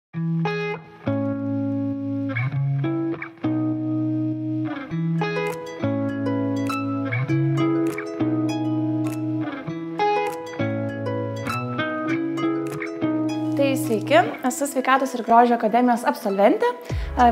Tai sveiki, esu Sveikatos ir grožio akademijos absolventė.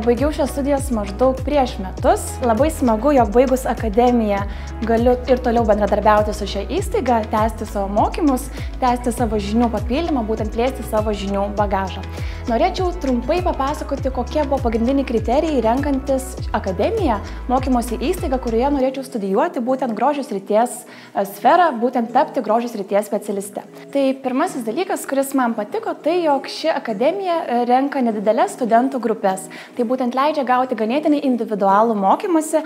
Baigiau šias studijas maždaug prieš metus. Labai smagu, jog baigus akademiją galiu ir toliau bendradarbiauti su šia įstaiga, tęsti savo mokymus, tęsti savo žinių papildymą, būtent plėsti savo žinių bagažą. Norėčiau trumpai papasakoti, kokie buvo pagrindiniai kriterijai renkantis akademiją, mokymosi įstaigą, kurioje norėčiau studijuoti būtent grožio srities sferą, būtent tapti grožio srities specialiste. Tai pirmasis dalykas, kuris man patiko, tai jog ši akademija renka nedidelės studentų grupės. Tai būtent leidžia gauti ganėtinai individualų mokymąsi,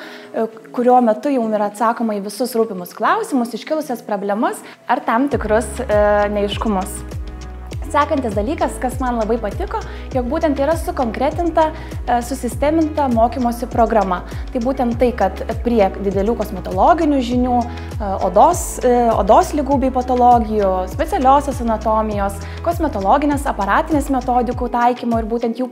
kurio metu jau yra atsakoma į visus rūpimus klausimus, iškilusias problemas ar tam tikrus neaiškumus. Sekantis dalykas, kas man labai patiko, jog būtent yra sukonkretinta, susisteminta mokymosi programa. Tai būtent tai, kad prie didelių kosmetologinių žinių, odos ligų bei patologijų, specialiosios anatomijos, kosmetologinės aparatinės metodikų taikymo ir būtent jų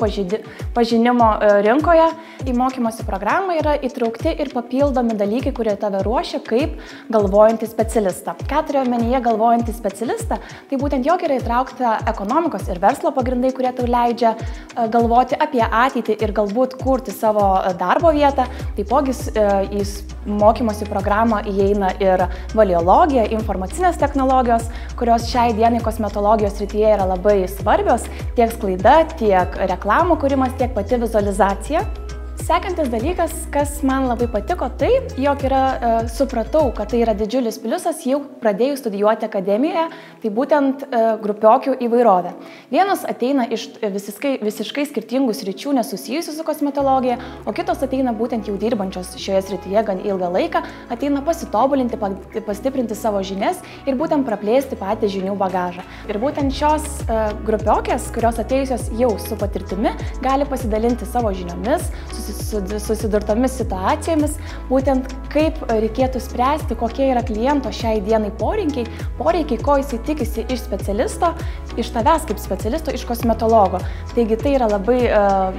pažinimo rinkoje į mokymosi programą yra įtraukti ir papildomi dalykai, kurie tave ruošia kaip galvojantį specialistą. Ką turiu omenyje galvojantį specialistą? Tai būtent jog yra įtraukta ekonomikos ir verslo pagrindai, kurie tau leidžia galvoti apie ateitį ir galbūt kurti savo darbo vietą. Taipogi į mokymosi programą įeina ir valiologija, informacinės technologijos, kurios šiai dienai kosmetologijos srityje yra labai svarbios, tiek sklaida, tiek reklamų kūrimas, tiek pati vizualizacija. Sekantis dalykas, kas man labai patiko, tai, jog supratau, kad tai yra didžiulis pliusas jau pradėjus studijuoti akademijoje, tai būtent grupiokių įvairovė. Vienos ateina iš visiškai skirtingų sričių nesusijusių su kosmetologija, o kitos ateina būtent jau dirbančios šioje srityje gan ilgą laiką, ateina pasitobulinti, pastiprinti savo žinias ir būtent praplėsti patį žinių bagažą. Ir būtent šios grupiokės, kurios atėjusios jau su patirtimi, gali pasidalinti savo žiniomis, susidurtomis situacijomis, būtent kaip reikėtų spręsti, kokie yra kliento šiai dienai poreikiai, ko jisai tikisi iš specialisto, iš tavęs kaip specialisto, iš kosmetologo. Taigi tai yra labai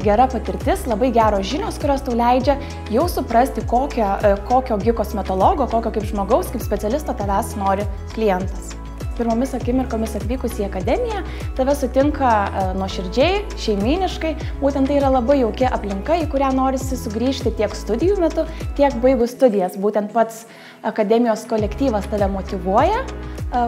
gera patirtis, labai geros žinios, kurios tau leidžia jau suprasti, kokio kosmetologo, kokio kaip žmogaus, kaip specialisto tavęs nori klientas. Pirmomis akimirkomis atvykus į akademiją, tave sutinka nuoširdžiai, šeimyniškai, būtent tai yra labai jauki aplinka, į kurią norisi sugrįžti tiek studijų metu, tiek baigus studijas. Būtent pats akademijos kolektyvas tave motyvuoja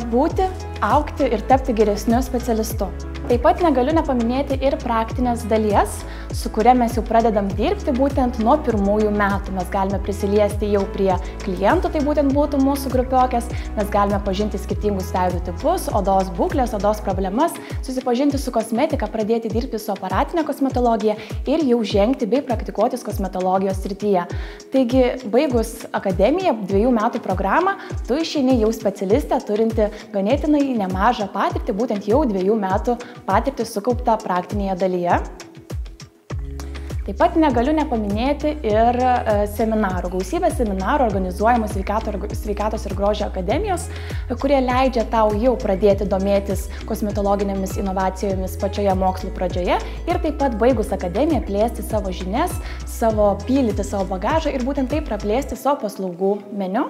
būti, augti ir tapti geresniu specialistu. Taip pat negaliu nepaminėti ir praktinės dalies, su kuria mes jau pradedam dirbti būtent nuo pirmųjų metų. Mes galime prisiliesti jau prie klientų, tai būtent būtų mūsų grupiokės, mes galime pažinti skirtingus veidų tipus, odos būklės, odos problemas, susipažinti su kosmetika, pradėti dirbti su aparatinė kosmetologija ir jau žengti bei praktikuotis kosmetologijos srityje. Taigi, baigus akademiją, 2 metų programą, tu išeini jau specialistė, turinti ganėtinai nemažą patirtį, būtent jau 2 metų patirtį sukauptą praktinėje dalyje. Taip pat negaliu nepaminėti ir seminarų. Gausybė seminarų organizuojamų Sveikatos ir grožio akademijos, kurie leidžia tau jau pradėti domėtis kosmetologinėmis inovacijomis pačioje mokslo pradžioje ir taip pat baigus akademiją plėsti savo žinias, pildyti savo bagažą ir būtent taip praplėsti savo paslaugų meniu.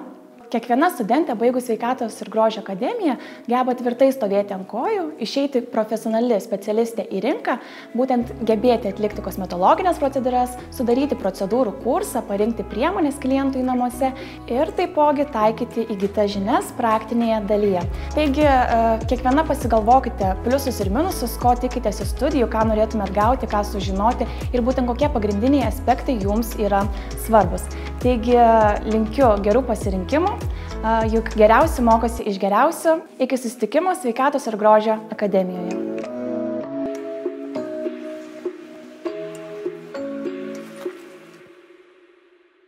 Kiekviena studentė baigus Sveikatos ir grožio akademiją geba tvirtai stovėti ant kojų, išeiti profesionali specialistė į rinką, būtent gebėti atlikti kosmetologinės procedūras, sudaryti procedūrų kursą, parinkti priemonės klientui namuose ir taipogi taikyti įgytas žinias praktinėje dalyje. Taigi, kiekviena pasigalvokite pliusus ir minusus, ko tikitės iš studijų, ką norėtumėt gauti, ką sužinoti ir būtent kokie pagrindiniai aspektai jums yra svarbus. Taigi, linkiu gerų pasirinkimų, juk geriausi mokosi iš geriausių. Iki susitikimo Sveikatos ir grožio akademijoje.